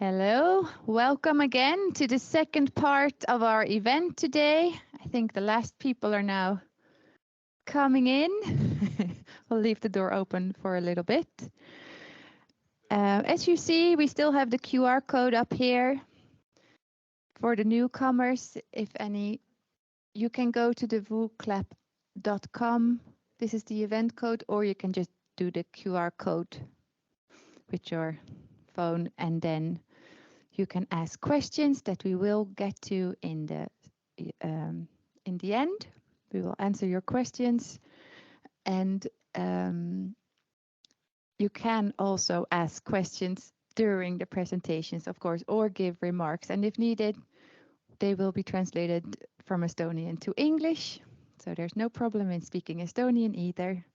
Hello, welcome again to the second part of our event today. I think the last people are now coming in. We'll leave the door open for a little bit. As you see, we still have the QR code up here for the newcomers. If any, you can go to the wooclap.com. This is the event code, or you can just do the QR code with your phone, and then you can ask questions that we will get to in the end. We will answer your questions, and you can also ask questions during the presentations, of course, or give remarks. And if needed, they will be translated from Estonian to English. So there's no problem in speaking Estonian either.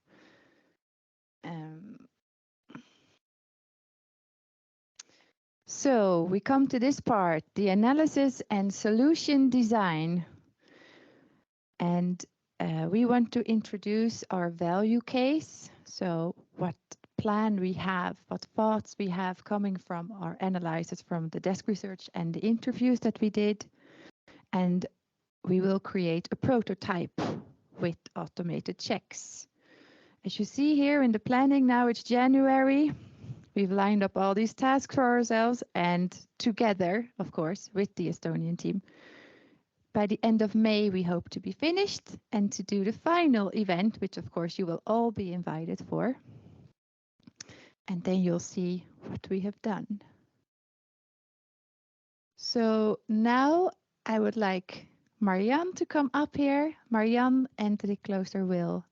So we come to this part, the analysis and solution design. And we want to introduce our value case. So what plan we have, what thoughts we have coming from our analysis from the desk research and the interviews that we did. And we will create a prototype with automated checks. As you see here in the planning, now it's January. We've lined up all these tasks for ourselves, and together, of course, with the Estonian team, by the end of May, we hope to be finished and to do the final event, which of course you will all be invited for. And then you'll see what we have done. So now I would like Marianne to come up here. Marianne and Rick Klooster will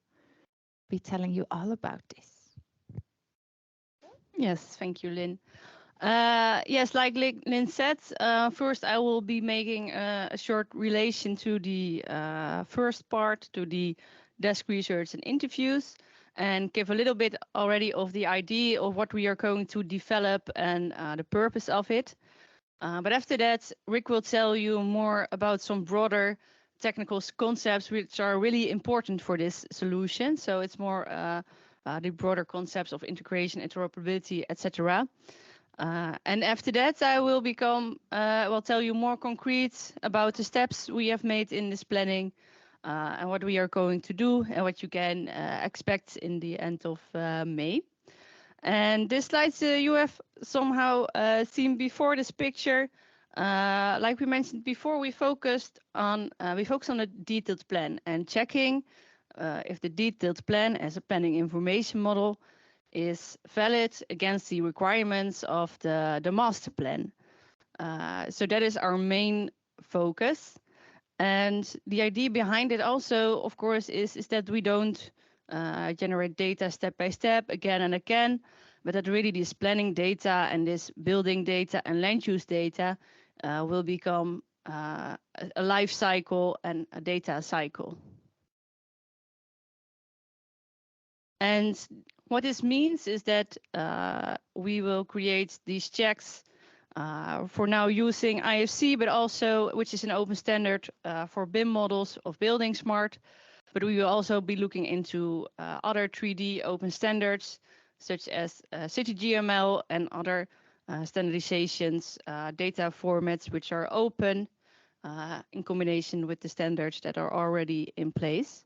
be telling you all about this. Yes, thank you, Lynn. Yes, like Lynn said, first I will be making a short relation to the first part, to the desk research and interviews, and give a little bit already of the idea of what we are going to develop and the purpose of it. But after that, Rick will tell you more about some broader technical concepts which are really important for this solution. So it's more the broader concepts of integration, interoperability, etc. And after that, I will tell you more concrete about the steps we have made in this planning and what we are going to do and what you can expect in the end of May. And this slides you have somehow seen before this picture. Like we mentioned before, we focus on a detailed plan and checking if the detailed plan as a planning information model is valid against the requirements of the master plan. So that is our main focus. And the idea behind it also, of course, is that we don't generate data step by step, again and again, but that really this planning data and this building data and land use data will become a life cycle and a data cycle. And what this means is that we will create these checks for now using IFC, but also, which is an open standard for BIM models of Building Smart. But we will also be looking into other 3D open standards, such as CityGML and other standardizations, data formats which are open in combination with the standards that are already in place.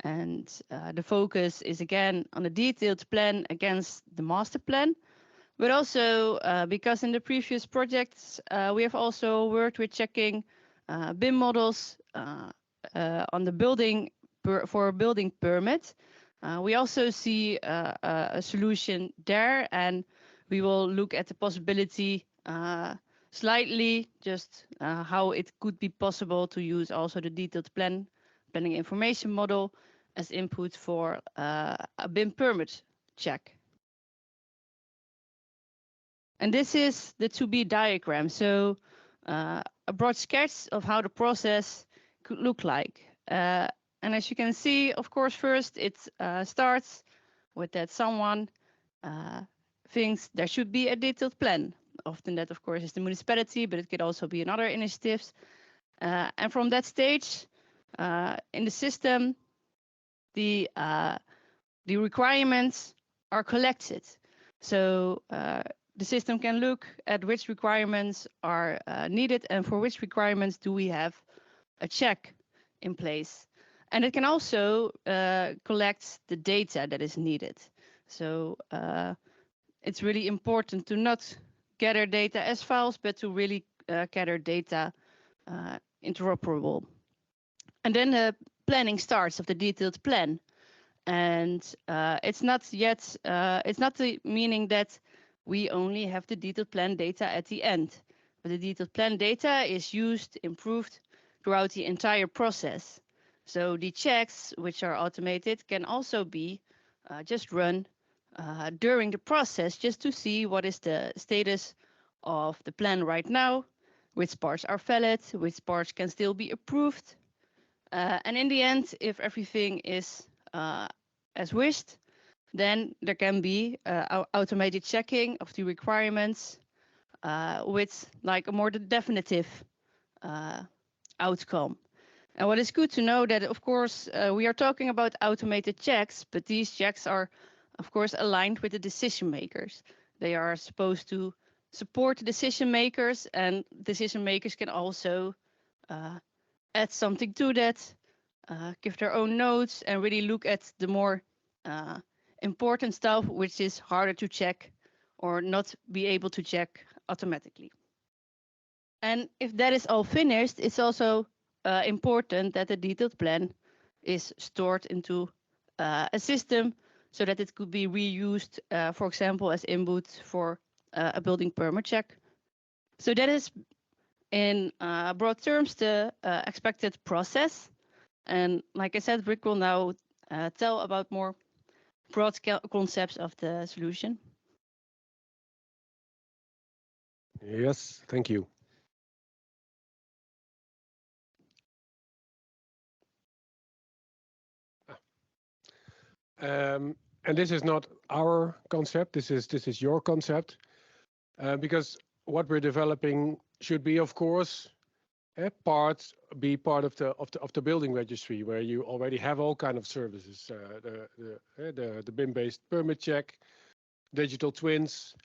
And the focus is again on a detailed plan against the master plan, but also because in the previous projects we have also worked with checking BIM models on the building for a building permit. We also see a solution there, and we will look at the possibility slightly just how it could be possible to use also the detailed planning information model as input for a BIM permit check. And this is the to-be diagram. So a broad sketch of how the process could look like. And as you can see, of course, first it starts with that someone thinks there should be a detailed plan. Often that, of course, is the municipality, but it could also be another initiatives. And from that stage in the system, the requirements are collected. So the system can look at which requirements are needed and for which requirements do we have a check in place. And it can also collect the data that is needed. So it's really important to not gather data as files, but to really gather data interoperable. And then the planning starts of the detailed plan. And it's not yet, it's not the meaning that we only have the detailed plan data at the end, but the detailed plan data is used, improved throughout the entire process. So the checks, which are automated, can also be just run during the process, just to see what is the status of the plan right now, which parts are valid, which parts can still be approved. And in the end, if everything is as wished, then there can be automated checking of the requirements with like a more definitive outcome. And what is good to know that, of course, we are talking about automated checks, but these checks are, of course, aligned with the decision makers. They are supposed to support the decision makers, and decision makers can also add something to that, give their own notes, and really look at the more important stuff, which is harder to check or not be able to check automatically. And if that is all finished, it's also important that the detailed plan is stored into a system so that it could be reused, for example, as input for a building permit check. So that is, in broad terms, the expected process. And like I said, Rick will now tell about more broad concepts of the solution. Yes, thank you. And this is not our concept. This is your concept, because what we're developing should be, of course, part of the building registry, where you already have all kind of services, the BIM-based permit check, digital twins,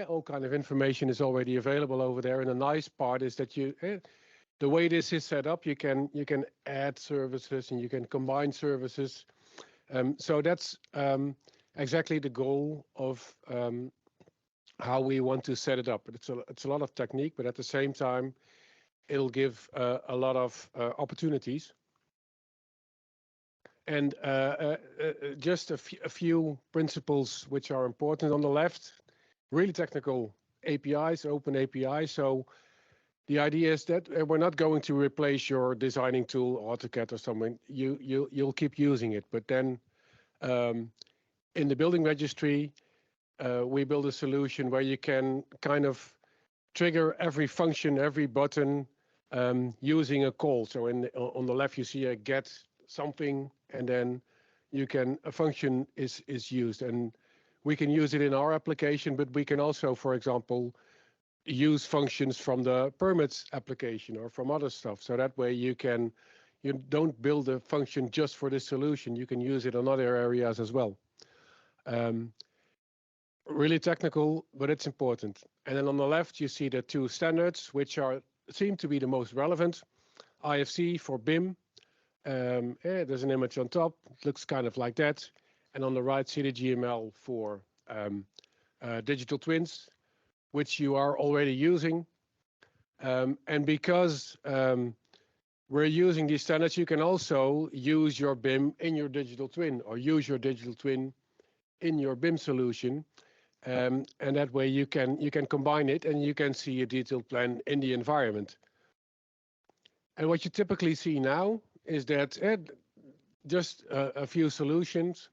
all kind of information is already available over there. And the nice part is that the way this is set up, you can add services and you can combine services. So that's exactly the goal of how we want to set it up. But it's a lot of technique, but at the same time, it'll give a lot of opportunities. And just a few principles which are important on the left. Really technical APIs, open APIs. So the idea is that we're not going to replace your designing tool, AutoCAD or something. You'll keep using it. But then in the building registry, we build a solution where you can kind of trigger every function, every button using a call. So on the left, you see a get something, and then a function is used. And we can use it in our application, but we can also, for example, use functions from the permits application or from other stuff. So that way you don't build a function just for this solution. You can use it on other areas as well. Really technical, but it's important. And then on the left, you see the two standards, which seem to be the most relevant. IFC for BIM. There's an image on top. It looks kind of like that. And on the right, CDGML for digital twins, which you are already using. And because we're using these standards, you can also use your BIM in your digital twin, or use your digital twin in your BIM solution. And that way you can combine it and you can see a detailed plan in the environment. And what you typically see now is that just a few solutions,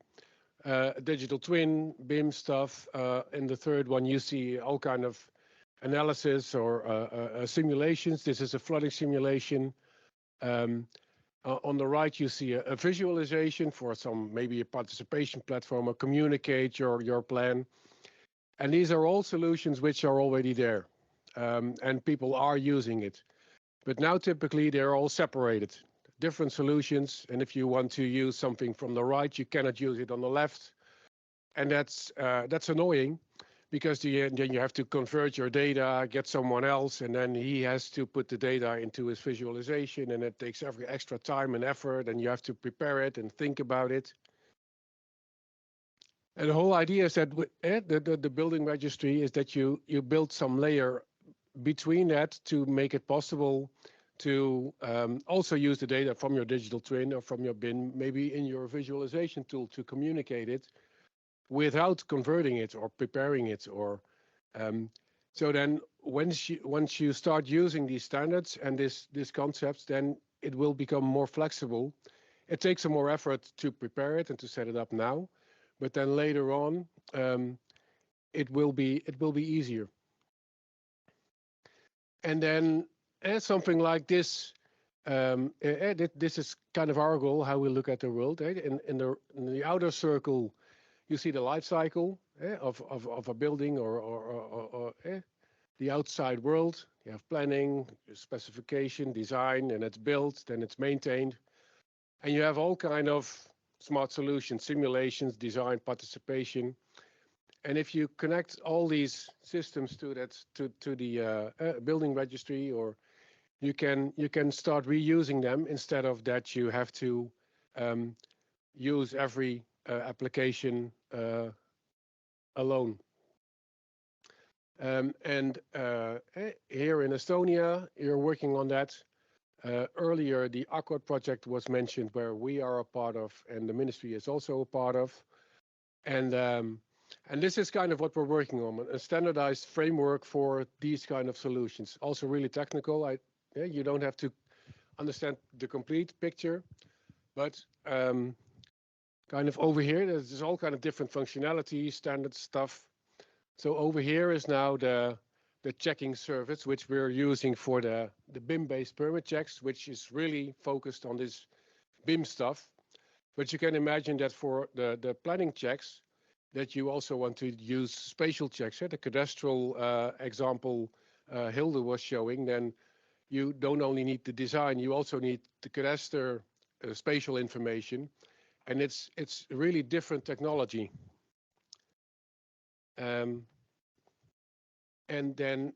digital twin, BIM stuff. In the third one, you see all kind of analysis or simulations. This is a flooding simulation. On the right, you see a visualization for maybe a participation platform or communicate your plan. And these are all solutions which are already there, and people are using it. But now typically they're all separated, different solutions. And if you want to use something from the right, you cannot use it on the left. And that's annoying because then you have to convert your data, get someone else, and then he has to put the data into his visualization, and it takes every extra time and effort, and you have to prepare it and think about it. And the whole idea is that the building registry is that you build some layer between that to make it possible to also use the data from your digital twin or from your BIM, maybe in your visualization tool, to communicate it without converting it or preparing it. Or so then once you start using these standards and these concepts, then it will become more flexible. It takes some more effort to prepare it and to set it up now, but then later on it will be easier. And then something like this, this is kind of our goal, how we look at the world. In the outer circle, you see the life cycle of a building or the outside world. You have planning, specification, design, and it's built, then it's maintained. And you have all kind of smart solutions, simulations, design, participation. And if you connect all these systems to the building registry, or you can start reusing them instead of that you have to use every application alone. And here in Estonia, you're working on that. Earlier, the Accord project was mentioned, where we are a part of, and the ministry is also a part of. And this is kind of what we're working on, a standardized framework for these kind of solutions. Also really technical. You don't have to understand the complete picture, but kind of over here, there's all kind of different functionality, standard stuff. So over here is now the checking service, which we're using for the BIM-based permit checks, which is really focused on this BIM stuff. But you can imagine that for the planning checks, that you also want to use spatial checks. The cadastral example Hilde was showing, then you don't only need the design, you also need the cadastre spatial information. And it's really different technology. And then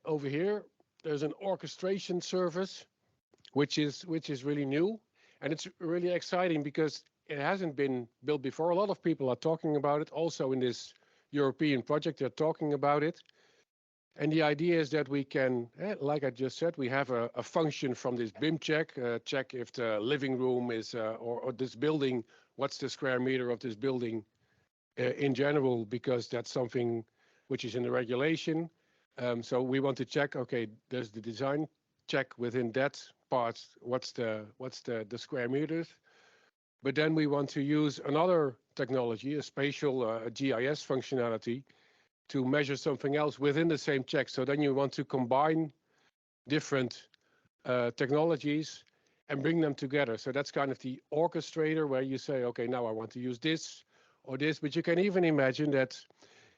over here, there's an orchestration service, which is really new. And it's really exciting because it hasn't been built before. A lot of people are talking about it. Also in this European project, they're talking about it. And the idea is that we can, like I just said, we have a function from this BIM check, check if the living room is, or this building, what's the square meter of this building in general, because that's something which is in the regulation. So we want to check, okay, there's the design check within that part, what's the square meters. But then we want to use another technology, a spatial GIS functionality, to measure something else within the same check. So then you want to combine different technologies and bring them together. So that's kind of the orchestrator, where you say, okay, now I want to use this or this, but you can even imagine that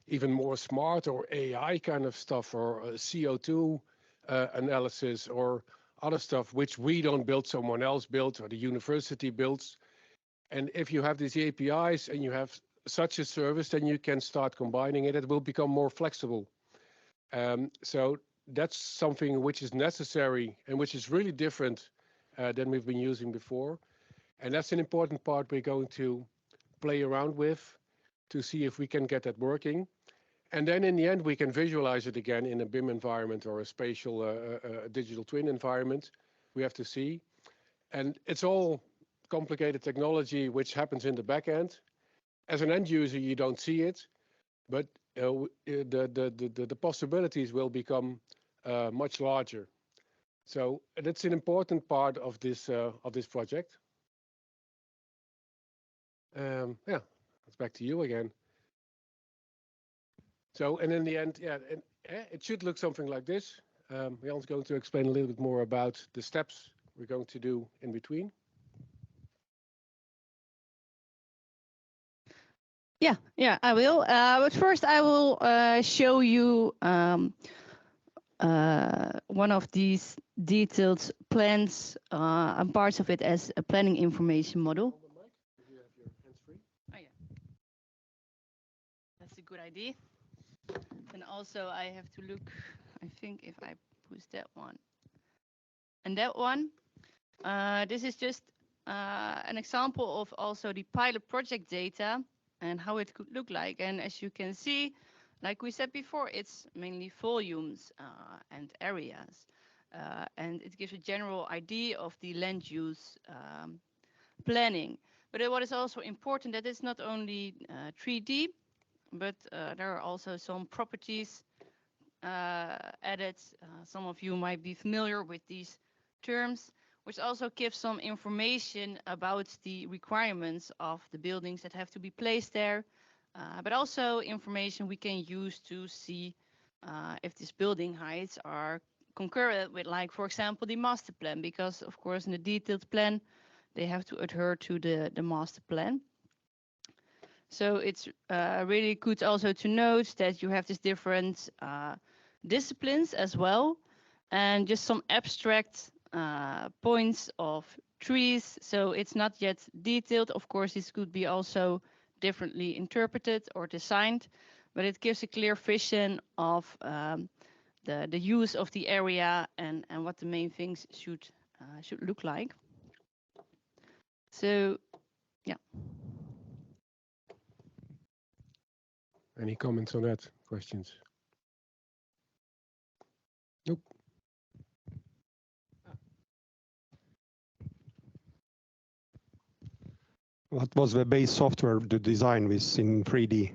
even more smart or AI kind of stuff, or CO2 analysis, or other stuff which we don't build, someone else built, or the university builds. And if you have these APIs and you have such a service, then you can start combining it. It will become more flexible. So that's something which is necessary and which is really different than we've been using before. And that's an important part we're going to play around with to see if we can get that working. And then in the end, we can visualize it again in a BIM environment or a spatial digital twin environment. We have to see. And it's all complicated technology which happens in the back end. As an end user, you don't see it, but the possibilities will become much larger. So that's an important part of this project. Yeah, it's back to you again. So, and in the end, yeah, it should look something like this. Jan's going to explain a little bit more about the steps we're going to do in between. Yeah, I will. But first, I will show you one of these detailed plans and parts of it as a planning information model. You have your hands free. Oh yeah, that's a good idea. And also I have to look, I think if I push that one and that one, this is just an example of also the pilot project data and how it could look like. And as you can see, like we said before, it's mainly volumes and areas. And it gives a general idea of the land use planning. But what is also important that it's not only 3D, but there are also some properties added. Some of you might be familiar with these terms, which also gives some information about the requirements of the buildings that have to be placed there, but also information we can use to see if these building heights are concurrent with, like, for example, the master plan, because of course in the detailed plan, they have to adhere to the master plan. So it's really good also to note that you have these different disciplines as well, and just some abstract points of trees. So it's not yet detailed. Of course, this could be also differently interpreted or designed, but it gives a clear vision of the use of the area and what the main things should look like. So, yeah. Any comments on that? Questions? Nope. What was the base software to design this in 3D?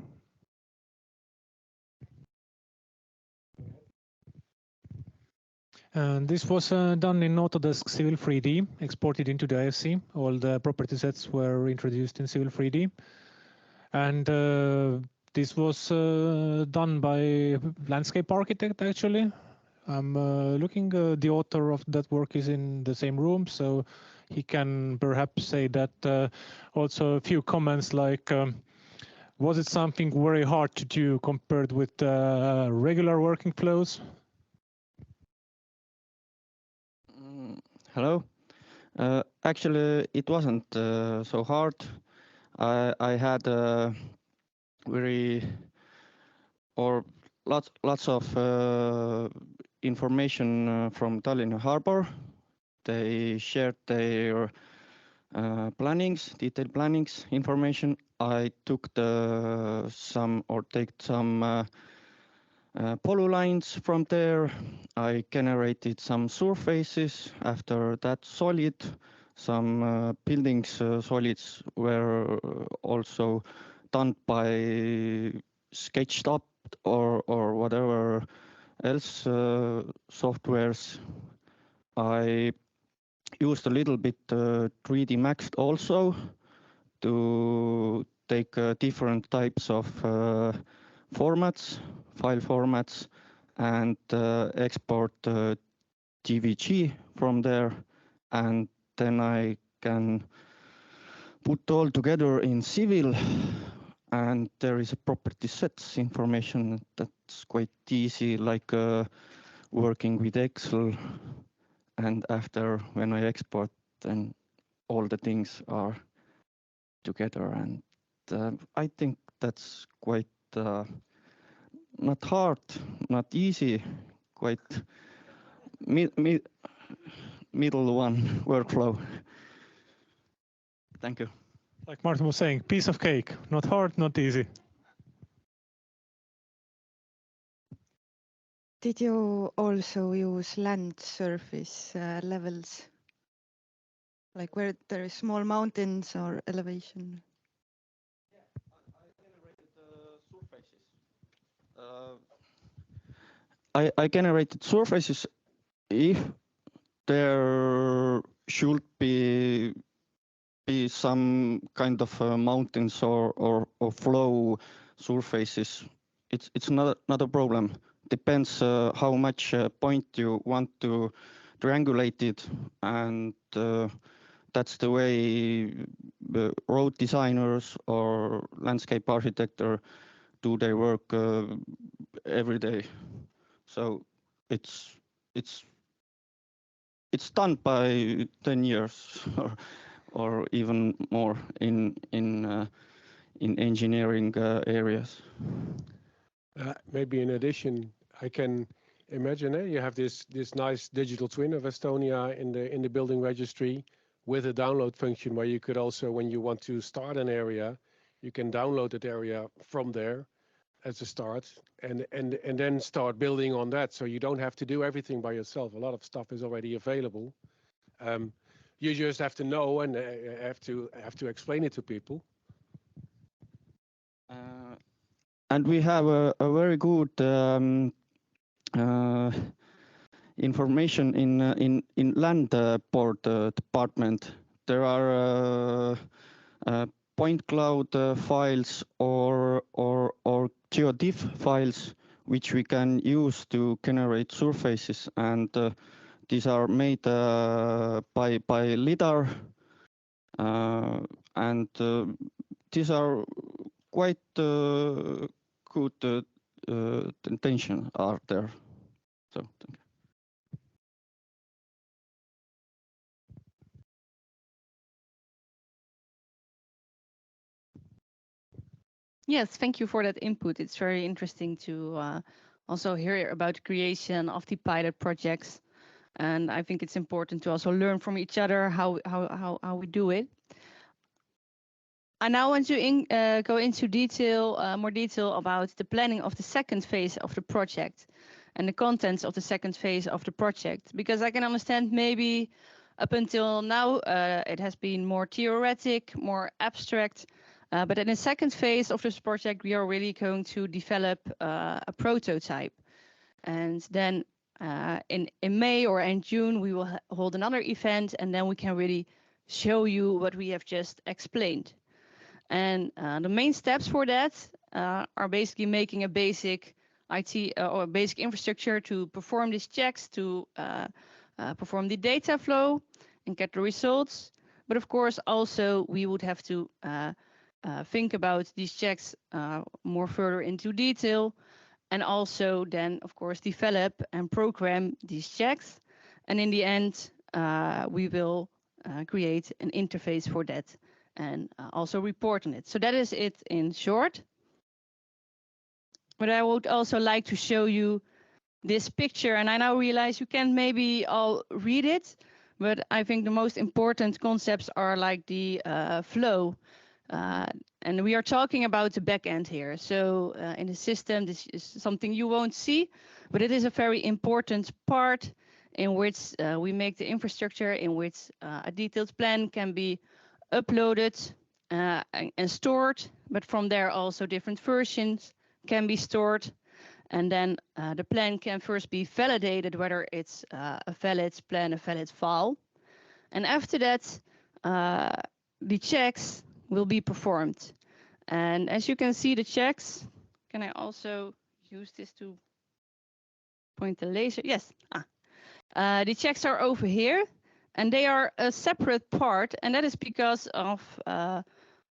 And this was done in Autodesk Civil 3D, exported into the IFC. All the property sets were introduced in Civil 3D. And this was done by landscape architect, actually. I'm looking, the author of that work is in the same room, so he can perhaps say that. Also a few comments like, was it something very hard to do compared with regular working flows? Hello. Actually, it wasn't so hard. I had lots of information from Tallinna Harbor. They shared their detailed plannings information. I took some polylines from there. I generated some surfaces. After that, solid. Some buildings solids were also done by SketchUp or whatever else softwares. I used a little bit 3D Max also to take different types of formats, file formats, and export GVG from there, and then I can put all together in Civil, and there is a property sets information that's quite easy, like working with Excel, and after when I export, then all the things are together, and I think that's quite not hard, not easy, quite middle one workflow. Thank you. Like Martin was saying, piece of cake, not hard, not easy. Did you also use land surface levels? Like where there are small mountains or elevation? Yeah, I generated surfaces. I generated surfaces if there should be some kind of mountains or flow surfaces. It's not a problem. Depends how much point you want to triangulate it, and that's the way the road designers or landscape architecture do their work every day. So it's done by 10 years or even more in engineering areas. Maybe in addition, I can imagine you have this nice digital twin of Estonia in the building registry with a download function where you could also, when you want to start an area, you can download that area from there as a start and then start building on that. So you don't have to do everything by yourself. A lot of stuff is already available. You just have to know and have to explain it to people. And we have a very good information in land board department. There are point cloud files or geodiff files which we can use to generate surfaces, and these are made by LiDAR, and these are quite good intention are there. So thank you. Yes, thank you for that input. It's very interesting to also hear about the creation of the pilot projects. And I think it's important to also learn from each other how we do it. I now want to go into more detail about the planning of the second phase of the project and the contents of the second phase of the project, because I can understand maybe up until now it has been more theoretic, more abstract, but in the second phase of this project we are really going to develop a prototype, and then in May or in June we will hold another event, and then we can really show you what we have just explained. And the main steps for that are basically making a basic IT or basic infrastructure to perform these checks, to perform the data flow and get the results. But of course, also we would have to think about these checks more further into detail, and also then, of course, develop and program these checks. And in the end, we will create an interface for that and also report on it. So that is it in short. But I would also like to show you this picture, and I now realize you can't maybe all read it, but I think the most important concepts are like the flow. And we are talking about the back end here. So in the system, this is something you won't see, but it is a very important part in which we make the infrastructure, in which a detailed plan can be uploaded and stored, but from there also different versions can be stored. And then the plan can first be validated, whether it's a valid plan, a valid file. And after that, the checks will be performed. And as you can see, the checks, can I also use this to point the laser? Yes. The checks are over here, and they are a separate part, and that is because of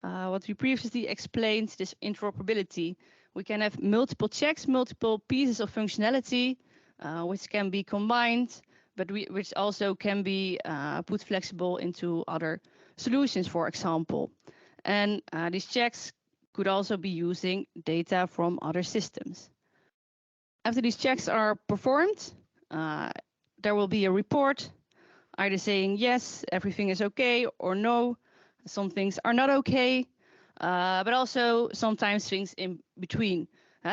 what we previously explained, this interoperability. We can have multiple checks, multiple pieces of functionality, which can be combined, but which also can be put flexible into other solutions, for example. And these checks could also be using data from other systems. After these checks are performed, there will be a report either saying yes, everything is okay, or no, some things are not okay, but also sometimes things in between.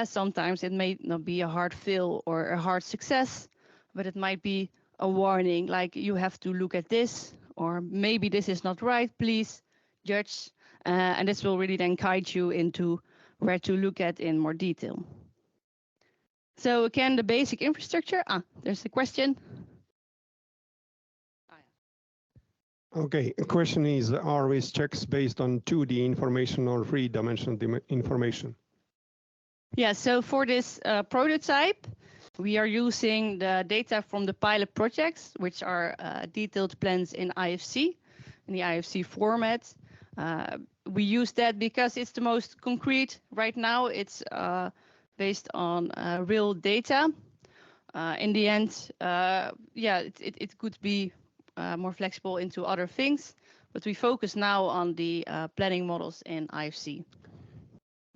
Sometimes it may not be a hard fail or a hard success, but it might be a warning, like you have to look at this, or maybe this is not right, please judge. And this will really then guide you into where to look at in more detail. So again, the basic infrastructure. There's a question. Okay, the question is, are these checks based on 2D information or 3-dimensional information? Yeah, so for this prototype, we are using the data from the pilot projects, which are detailed plans in IFC, in the IFC format. We use that because it's the most concrete. Right now, it's based on real data. In the end, it could be more flexible into other things, but we focus now on the planning models in IFC.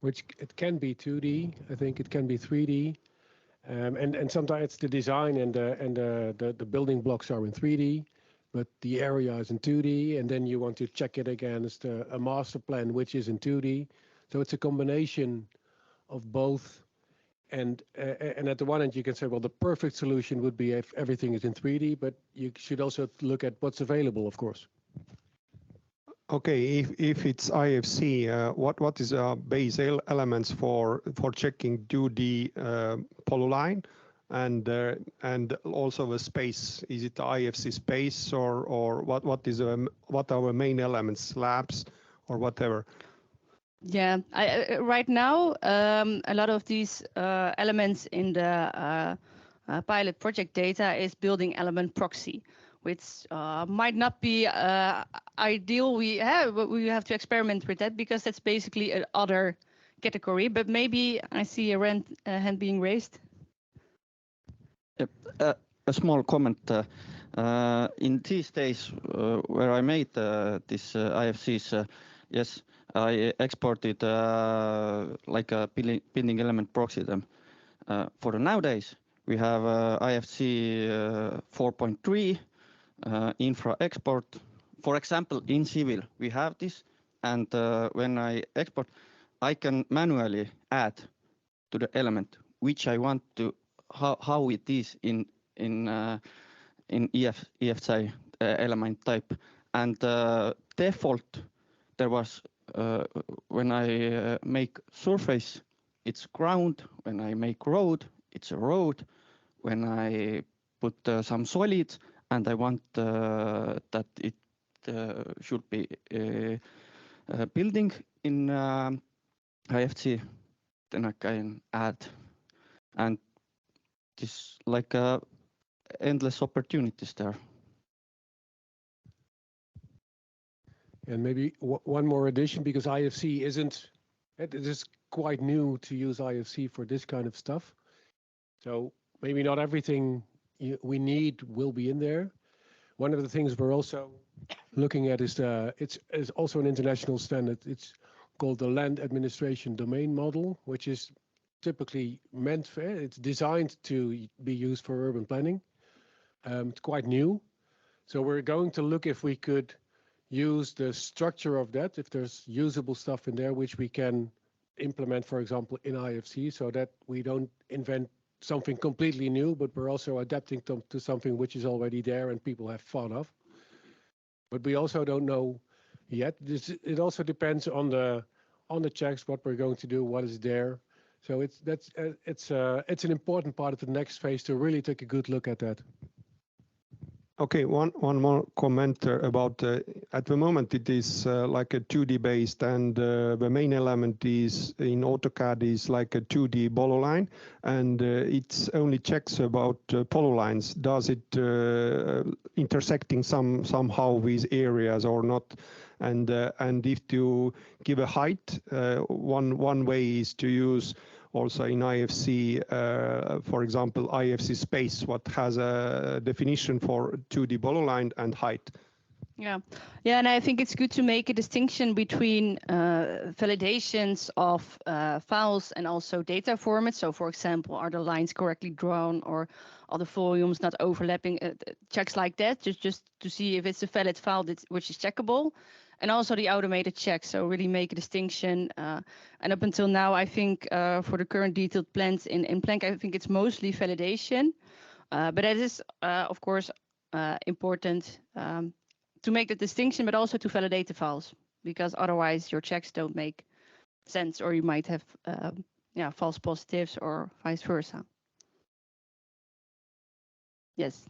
which it can be 2D. I think it can be 3D. And sometimes the design and the building blocks are in 3D, but the area is in 2D, and then you want to check it against a master plan, which is in 2D. So it's a combination of both. And at the one end, you can say, well, the perfect solution would be if everything is in 3D, but you should also look at what's available, of course. Okay, if it's IFC, what is base elements for checking 2D polyline and also the space? Is it IFC space or what are the main elements, slabs or whatever? Yeah, right now a lot of these elements in the pilot project data is building element proxy, which might not be ideal. We have to experiment with that because that's basically another category. But maybe I see a hand being raised. Yep. A small comment. In these days where I made this IFCs, yes, I exported like a building element proxy them. For the nowadays, we have IFC 4.3 infra export. For example, in civil, we have this, and when I export, I can manually add to the element which I want to how it is in EFC element type, and default there was when I make surface, it's ground. When I make road, it's a road. When I put some solids and I want that it should be a building in IFC, then I can add, and this like endless opportunities there. And maybe one more addition, because IFC it is quite new to use IFC for this kind of stuff. So maybe not everything we need will be in there. One of the things we're also looking at is it's also an international standard. It's called the Land Administration Domain Model, which is typically it's designed to be used for urban planning. It's quite new. So we're going to look if we could use the structure of that, if there's usable stuff in there which we can implement, for example, in IFC, so that we don't invent something completely new, but we're also adapting to something which is already there and people have fun of. But we also don't know yet. It also depends on the checks, what we're going to do, what is there. So it's an important part of the next phase to really take a good look at that. Okay, one more comment about at the moment it is like a 2D based, and the main element is in AutoCAD is like a 2D polyline, and it's only checks about polylines. Does it intersecting somehow with areas or not? And if you give a height, one way is to use also in IFC, for example, IFC space, what has a definition for 2D polyline and height. Yeah, and I think it's good to make a distinction between validations of files and also data formats. So, for example, are the lines correctly drawn, or are the volumes not overlapping? Checks like that, just to see if it's a valid file which is checkable. And also the automated checks, so really make a distinction. And up until now, I think for the current detailed plans in Plank, I think it's mostly validation. But it is, of course, important to make the distinction, but also to validate the files, because otherwise your checks don't make sense, or you might have false positives or vice versa. Yes.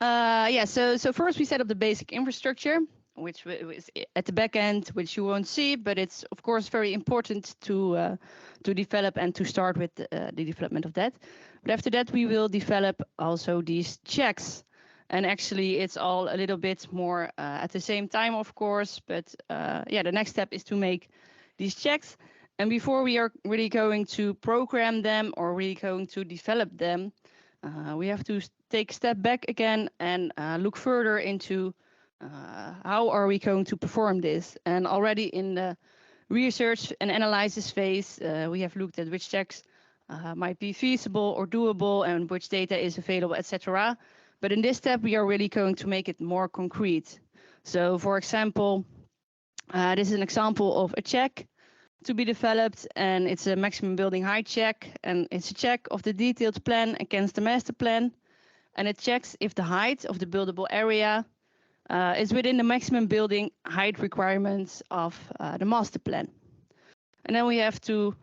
So first we set up the basic infrastructure, which is at the back end, which you won't see, but it's of course very important to develop and to start with the development of that. But after that, we will develop also these checks, and actually it's all a little bit more at the same time, of course. But the next step is to make these checks, and before we are really going to program them or really going to develop them, we have to take a step back again and look further into how are we going to perform this. And already in the research and analysis phase, we have looked at which checks might be feasible or doable and which data is available, etc. But in this step, we are really going to make it more concrete. So for example, this is an example of a check to be developed, and it's a maximum building height check, and it's a check of the detailed plan against the master plan, and it checks if the height of the buildable area is within the maximum building height requirements of the master plan. And then we have to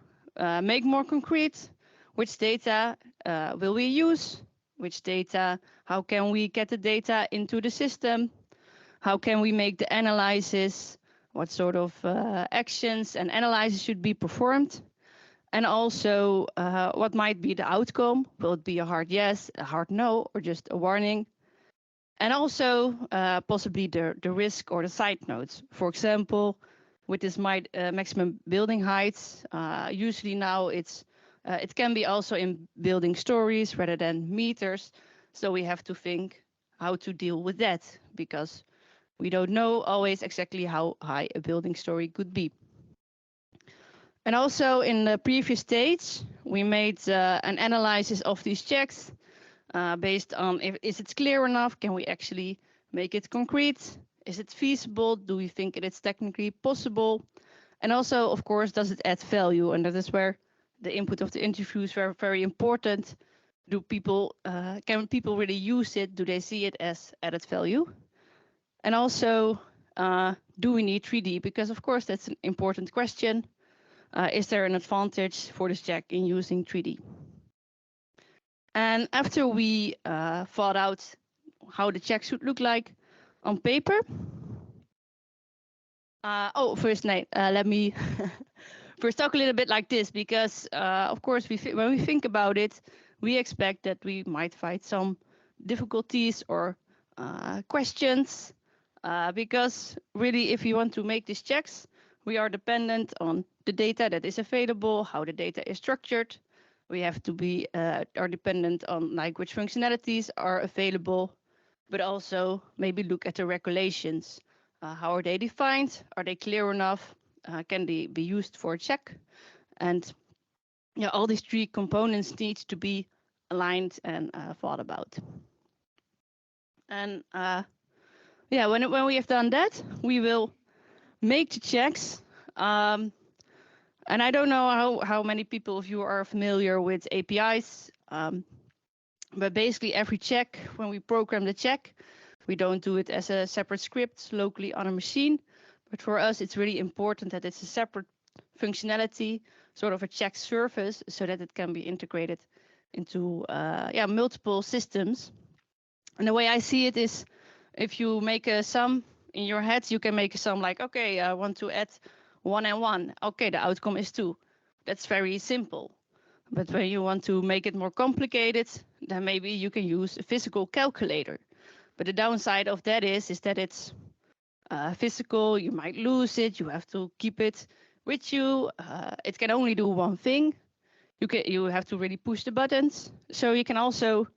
make more concrete which data will we use, which data, how can we get the data into the system, how can we make the analysis, what sort of actions and analysis should be performed, and also what might be the outcome. Will it be a hard yes, a hard no, or just a warning? And also possibly the risk or the side notes. For example, with this maximum building heights, usually now it can be also in building stories rather than meters. So we have to think how to deal with that, because we don't know always exactly how high a building story could be. And also in the previous stage, we made an analysis of these checks based on is it clear enough? Can we actually make it concrete? Is it feasible? Do we think it is technically possible? And also, of course, does it add value? And that is where the input of the interviews were very important. Can people really use it? Do they see it as added value? And also, do we need 3D? Because of course, that's an important question. Is there an advantage for this check in using 3D? And after we thought out how the check should look like on paper. Let me first talk a little bit like this, because of course, when we think about it, we expect that we might find some difficulties or questions, because really, if you want to make these checks, we are dependent on the data that is available, how the data is structured. We have to be are dependent on like which functionalities are available, but also maybe look at the regulations. How are they defined? Are they clear enough? Can they be used for a check? And yeah, all these three components need to be aligned and thought about. And yeah, when we have done that, we will make the checks. And I don't know how many people of you are familiar with APIs, but basically every check, when we program the check, we don't do it as a separate script locally on a machine. But for us, it's really important that it's a separate functionality, sort of a check service, so that it can be integrated into multiple systems. And the way I see it is, if you make a sum in your head, you can make a sum like, okay, I want to add 1 and 1. Okay, the outcome is 2. That's very simple. But when you want to make it more complicated, then maybe you can use a physical calculator. But the downside of that is that it's physical, you might lose it, you have to keep it with you. It can only do one thing. You have to really push the buttons. So you can also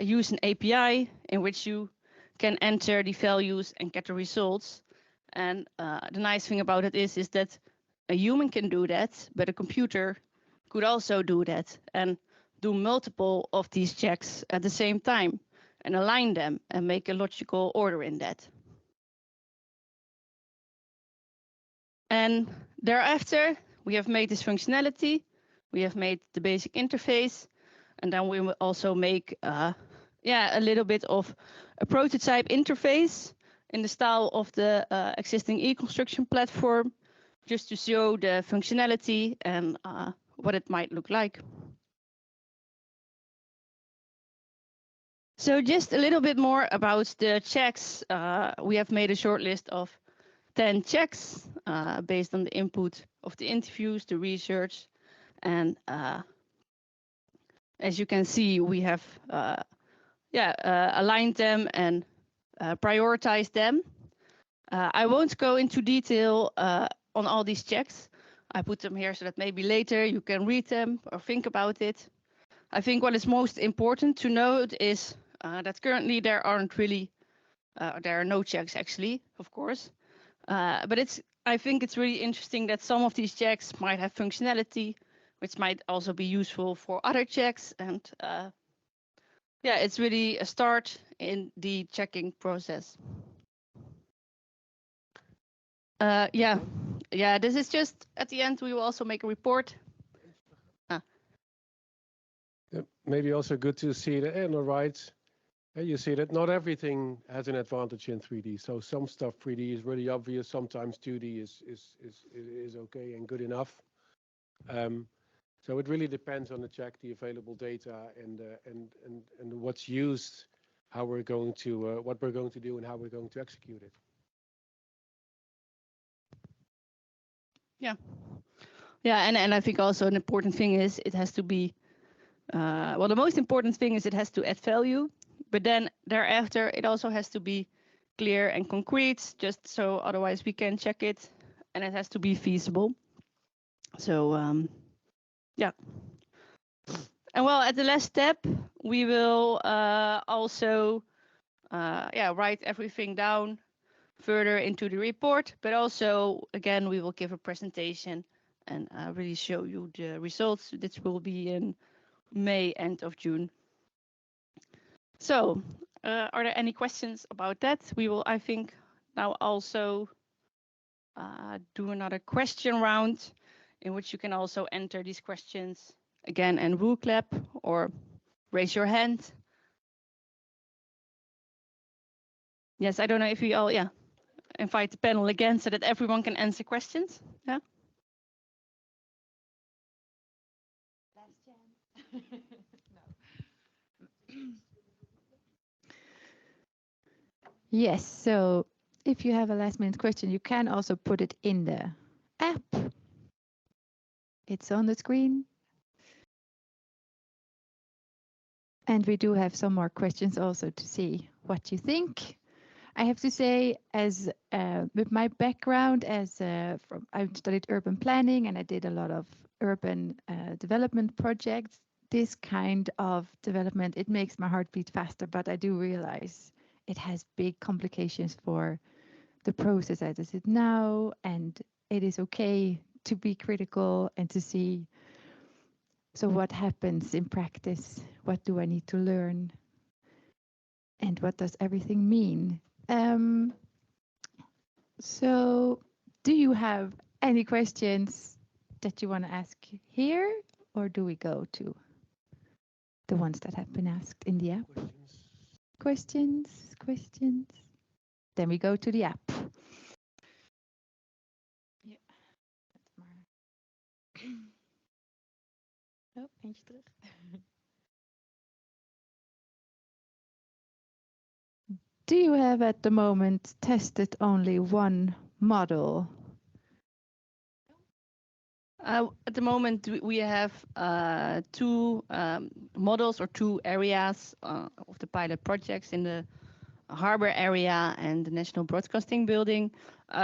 use an API in which you can enter the values and get the results. And the nice thing about it is that a human can do that, but a computer could also do that and do multiple of these checks at the same time and align them and make a logical order in that. And thereafter, we have made this functionality. We have made the basic interface, and then we will also make a little bit of a prototype interface in the style of the existing e-construction platform, just to show the functionality and what it might look like. So just a little bit more about the checks. We have made a short list of 10 checks based on the input of the interviews, the research, and as you can see, we have aligned them and prioritized them. I won't go into detail on all these checks. I put them here so that maybe later you can read them or think about it. I think what is most important to note is that currently there are no checks actually, of course, but it's I think it's really interesting that some of these checks might have functionality, which might also be useful for other checks. And yeah, it's really a start in the checking process. Yeah, this is just at the end, we will also make a report. Maybe also good to see that on the right, you see that not everything has an advantage in 3D. So some stuff 3D is really obvious. Sometimes 2D is okay and good enough. So it really depends on the check, the available data, and what's used, how we're going to what we're going to do, and how we're going to execute it. Yeah, and I think also an important thing is it has to be. Well, the most important thing is it has to add value, but then thereafter it also has to be clear and concrete, just so otherwise we can check it, and it has to be feasible. So yeah. And well, at the last step, we will also write everything down further into the report, but also again we will give a presentation and really show you the results. This will be in May, end of June. So, are there any questions about that? We will, I think, now also do another question round in which you can also enter these questions again and woo clap or raise your hand. Yes, I don't know if we all, invite the panel again so that everyone can answer questions. Yeah. Last chance. Yes, so if you have a last minute question, you can also put it in the app. It's on the screen. And we do have some more questions also to see what you think. I have to say, as with my background as I studied urban planning and I did a lot of urban development projects, this kind of development, it makes my heart beat faster, but I do realize it has big complications for the process as it is now, and it is okay to be critical and to see, so what happens in practice? What do I need to learn? And what does everything mean? So do you have any questions that you want to ask here, or do we go to the ones that have been asked in the app? Questions? Then we go to the app. Ja, oh, eentje terug. Do you have at the moment tested only one model? At the moment, we have two models or two areas of the pilot projects in the harbor area and the National Broadcasting Building.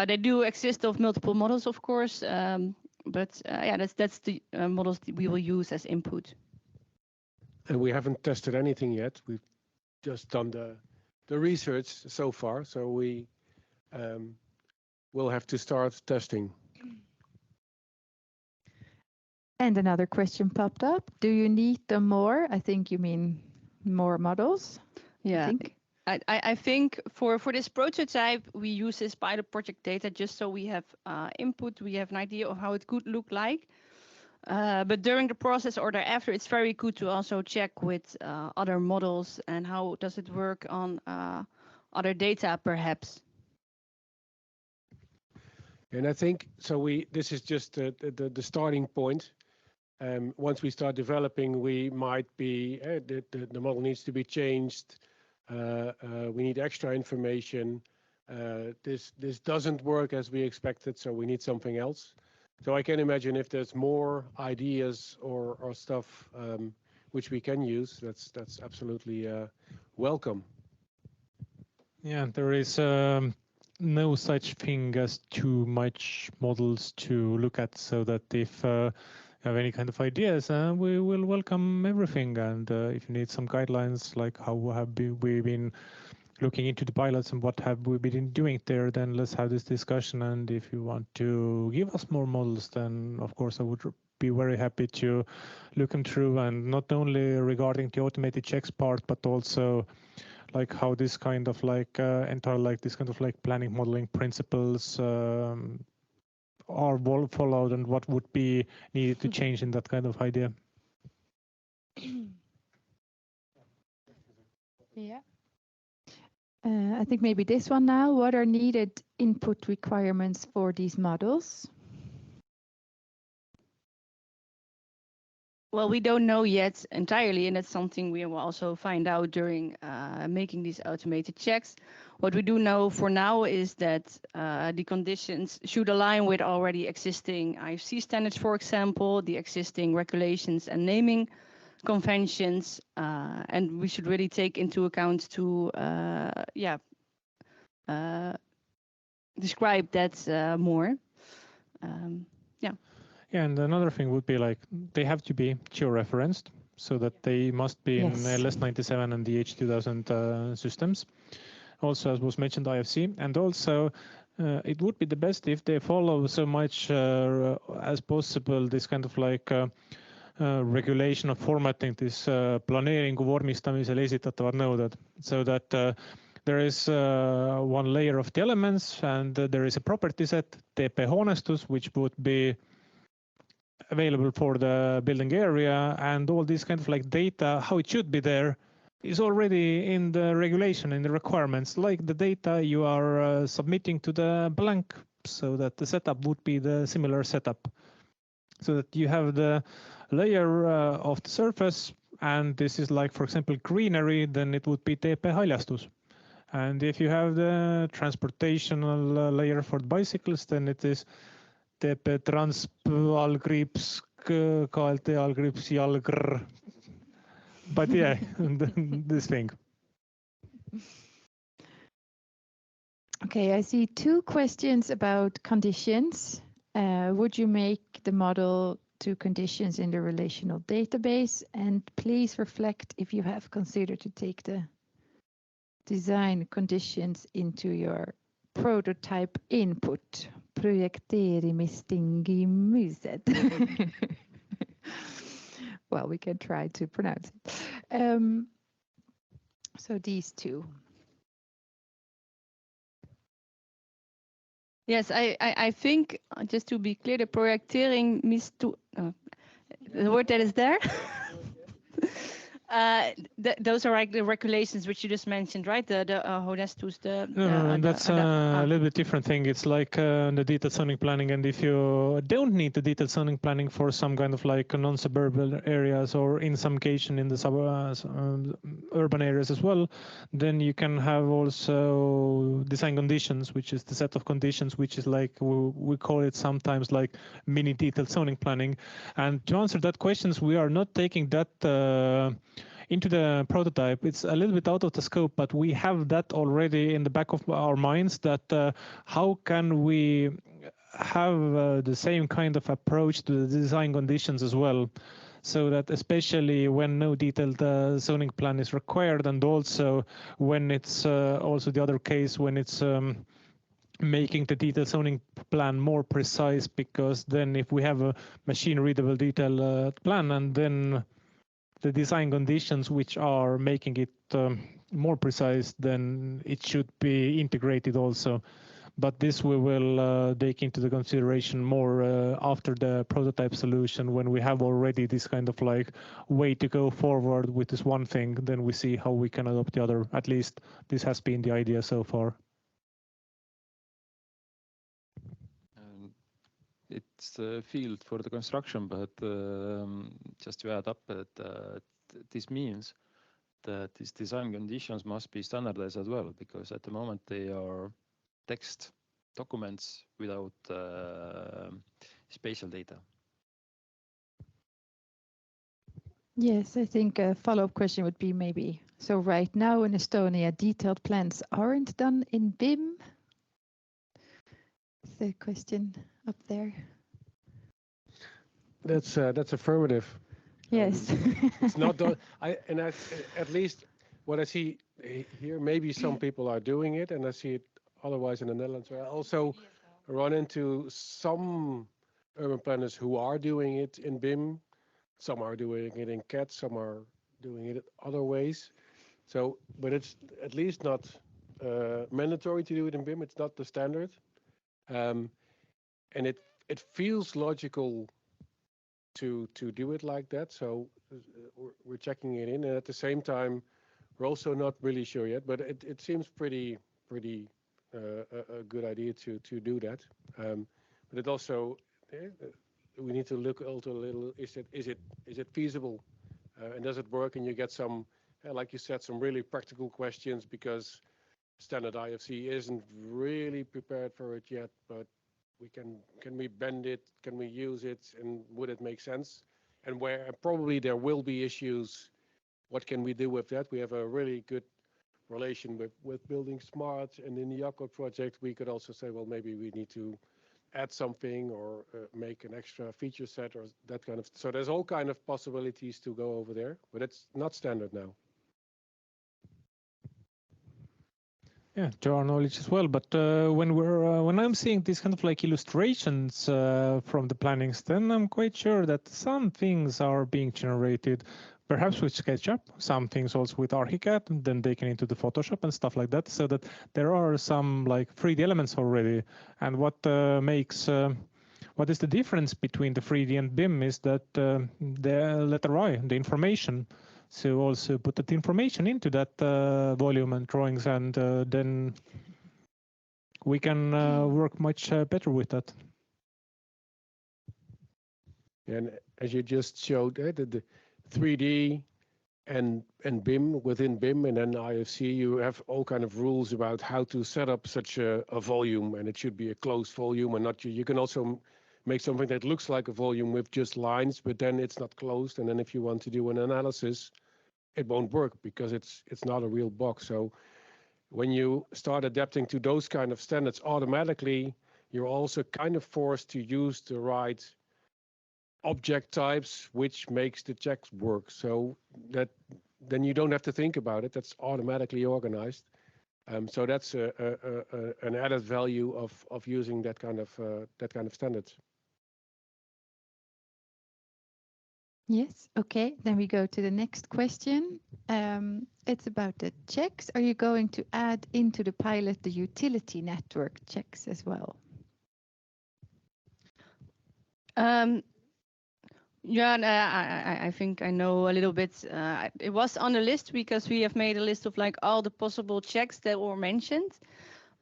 They do exist of multiple models, of course, but yeah, that's the models that we will use as input. And we haven't tested anything yet. We've just done the research so far, so we will have to start testing. And another question popped up. Do you need them more? I think you mean more models. Yeah, I think for this prototype, we use this pilot project data just so we have input, we have an idea of how it could look like. But during the process or thereafter, it's very good to also check with other models and how does it work on other data, perhaps. And I think so. This is just the starting point. Once we start developing, we might be the model needs to be changed. We need extra information. This doesn't work as we expected, so we need something else. So I can imagine if there's more ideas or stuff which we can use, that's absolutely welcome. Yeah, there is no such thing as too much models to look at, so that if you have any kind of ideas, we will welcome everything. And if you need some guidelines, like how have we been looking into the pilots and what have we been doing there, then let's have this discussion. And if you want to give us more models, then of course I would be very happy to look them through, and not only regarding the automated checks part, but also like how this kind of like entire like this kind of like planning modeling principles are followed, and what would be needed to change in that kind of idea. Yeah. I think maybe this one now. What are needed input requirements for these models? Well, we don't know yet entirely, and that's something we will also find out during making these automated checks. What we do know for now is that the conditions should align with already existing IFC standards, for example, the existing regulations and naming conventions, and we should really take into account to describe that more. Yeah, and another thing would be like they have to be geo-referenced, so that they must be in LS97 and the H2000 systems. Also, as was mentioned, IFC, and also it would be the best if they follow so much as possible this kind of like regulation of formatting, this planeeringu vormistamisel esitatavad nõuded, so that there is one layer of the elements, and there is a property set, TP hoonestus, which would be available for the building area, and all this kind of like data, how it should be there, is already in the regulation, in the requirements, like the data you are submitting to the blank, so that the setup would be the similar setup, so that you have the layer of the surface, and this is like, for example, greenery, then it would be TP haljastus. And if you have the transportational layer for bicycles, then it is TP transp allgriips KLT allgriips jalgr. But yeah, this thing. Okay, I see two questions about conditions. Would you make the model to conditions in the relational database? And please reflect if you have considered to take the design conditions into your prototype input. Projekterimistingimuset. Well, we can try to pronounce it. So these two. Yes, I think, just to be clear, the projectering the word that is there. Those are like the regulations which you just mentioned, right? The honestus, that's a little bit different thing. It's like the detailed zoning planning, and if you don't need the detailed zoning planning for some kind of like non-suburban areas, or in some occasion in the urban areas as well, then you can have also design conditions, which is the set of conditions, which is like we call it sometimes like mini detailed zoning planning. And to answer that questions, we are not taking that into the prototype. It's a little bit out of the scope, but we have that already in the back of our minds, that how can we have the same kind of approach to the design conditions as well, so that especially when no detailed zoning plan is required, and also when it's also the other case when it's making the detailed zoning plan more precise, because then if we have a machine readable detail plan, and then the design conditions which are making it more precise, then it should be integrated also. But this we will take into the consideration more after the prototype solution, when we have already this kind of like way to go forward with this one thing, then we see how we can adopt the other. At least this has been the idea so far. It's a field for the construction, but just to add up that this means that these design conditions must be standardized as well, because at the moment they are text documents without spatial data. Yes, I think a follow-up question would be maybe, so right now in Estonia, detailed plans aren't done in BIM? The question up there. That's affirmative. Yes. It's not done. At least what I see here, maybe some people are doing it, and I see it otherwise in the Netherlands. I also run into some urban planners who are doing it in BIM. Some are doing it in CAD, some are doing it other ways. So, but it's at least not mandatory to do it in BIM. It's not the standard, and it feels logical to do it like that. So we're checking it in, and at the same time, we're also not really sure yet. But it seems pretty a good idea to do that. But it also we need to look also a little. Is it feasible, and does it work? And you get some, like you said, some really practical questions because standard IFC isn't really prepared for it yet. But can we bend it? Can we use it? And would it make sense? And where probably there will be issues. What can we do with that? We have a really good relation with Building Smart, and in the Jacob project, we could also say, well, maybe we need to add something or make an extra feature set or that kind of. So there's all kind of possibilities to go over there, but it's not standard now. Yeah, to our knowledge as well. But when I'm seeing these kind of like illustrations from the plannings, then I'm quite sure that some things are being generated, perhaps with SketchUp, some things also with ArchiCAD, and then taken into the Photoshop and stuff like that. So that there are some like 3D elements already. And what is the difference between the 3D and BIM is that the letter I, the information. So also put that information into that volume and drawings, and then we can work much better with that. And as you just showed, the 3D and BIM within BIM and then IFC, you have all kind of rules about how to set up such a volume, and it should be a closed volume and not. You can also make something that looks like a volume with just lines, but then it's not closed. And then if you want to do an analysis, it won't work because it's not a real box. So when you start adapting to those kind of standards, automatically you're also kind of forced to use the right object types, which makes the checks work. So that then you don't have to think about it. That's automatically organized. So that's an added value of using that kind of standards. Yes, okay, then we go to the next question. It's about the checks. Are you going to add into the pilot the utility network checks as well? Yeah, I think I know a little bit. It was on the list because we have made a list of like all the possible checks that were mentioned.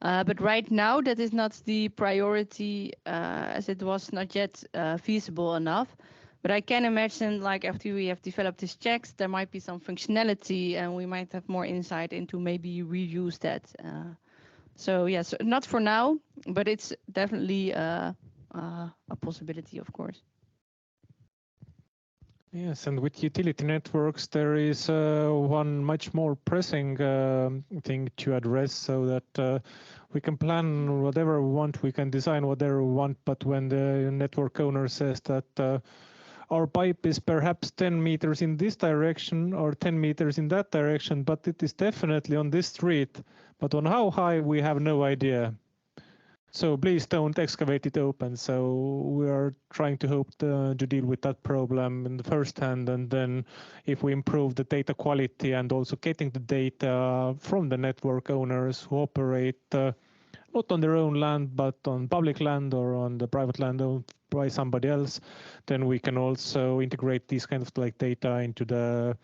But right now that is not the priority as it was not yet feasible enough. But I can imagine like after we have developed these checks, there might be some functionality and we might have more insight into maybe reuse that. So yes, not for now, but it's definitely a possibility, of course. Yes, and with utility networks, there is one much more pressing thing to address so that we can plan whatever we want, we can design whatever we want, but when the network owner says that our pipe is perhaps 10 meters in this direction or 10 meters in that direction, but it is definitely on this street, but on how high we have no idea. So please don't excavate it open. So we are trying to hope to deal with that problem in the first hand, and then if we improve the data quality and also getting the data from the network owners who operate not on their own land, but on public land or on the private land owned by somebody else, then we can also integrate these kind of like data into the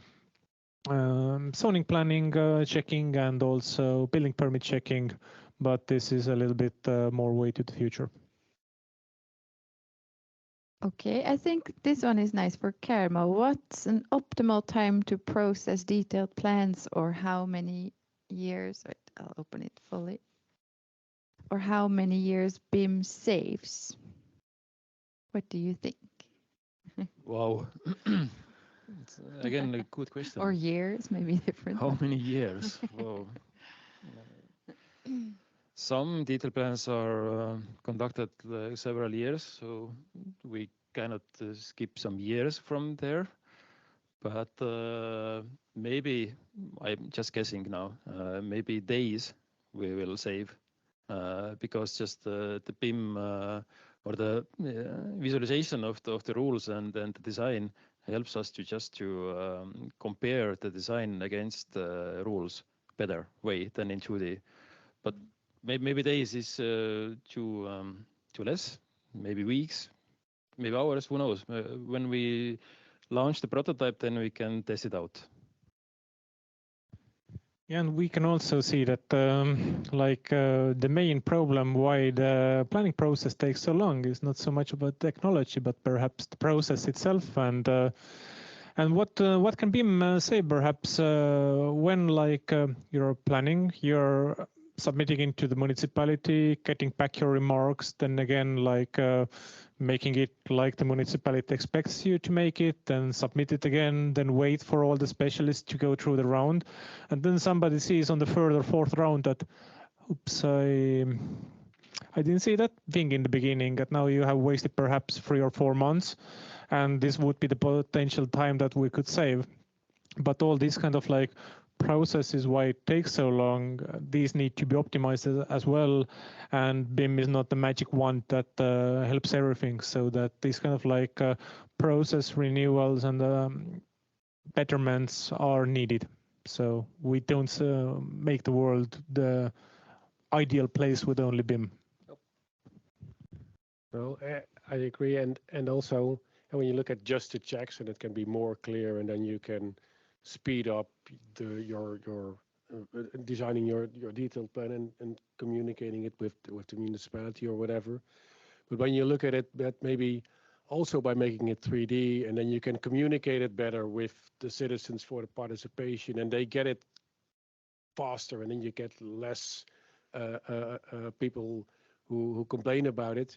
zoning planning checking and also building permit checking. But this is a little bit more way to the future. Okay, I think this one is nice for Kermo. What's an optimal time to process detailed plans, or how many years? Wait, I'll open it fully. Or how many years BIM saves? What do you think? Wow. It's, again, a good question. Or years, maybe different. How many years? Wow. Some detail plans are conducted several years, so we cannot skip some years from there. but maybe, I'm just guessing now, maybe days we will save, because just the BIM or the visualization of the rules and the design helps us to compare the design against the rules better way than in 2D. But maybe days is too less, maybe weeks, maybe hours, who knows? When we launch the prototype, then we can test it out. Yeah, and we can also see that the main problem why the planning process takes so long is not so much about technology, but perhaps the process itself. And what can BIM say perhaps when you're planning, you're submitting into the municipality, getting back your remarks, then again making it like the municipality expects you to make it, then submit it again, then wait for all the specialists to go through the round, and then somebody sees on the third or fourth round that, oops, I didn't see that thing in the beginning, and now you have wasted perhaps 3 or 4 months, and this would be the potential time that we could save. But all these kind of process is why it takes so long. These need to be optimized as well, and BIM is not the magic wand that helps everything. So that these kind of process renewals and betterments are needed. So we don't make the world the ideal place with only BIM. Well, I agree, and also when you look at just the checks, and it can be more clear, and then you can speed up your designing your detailed plan and communicating it with the municipality or whatever. But when you look at it, that maybe also by making it 3D, and then you can communicate it better with the citizens for the participation, and they get it faster, and then you get less people who complain about it.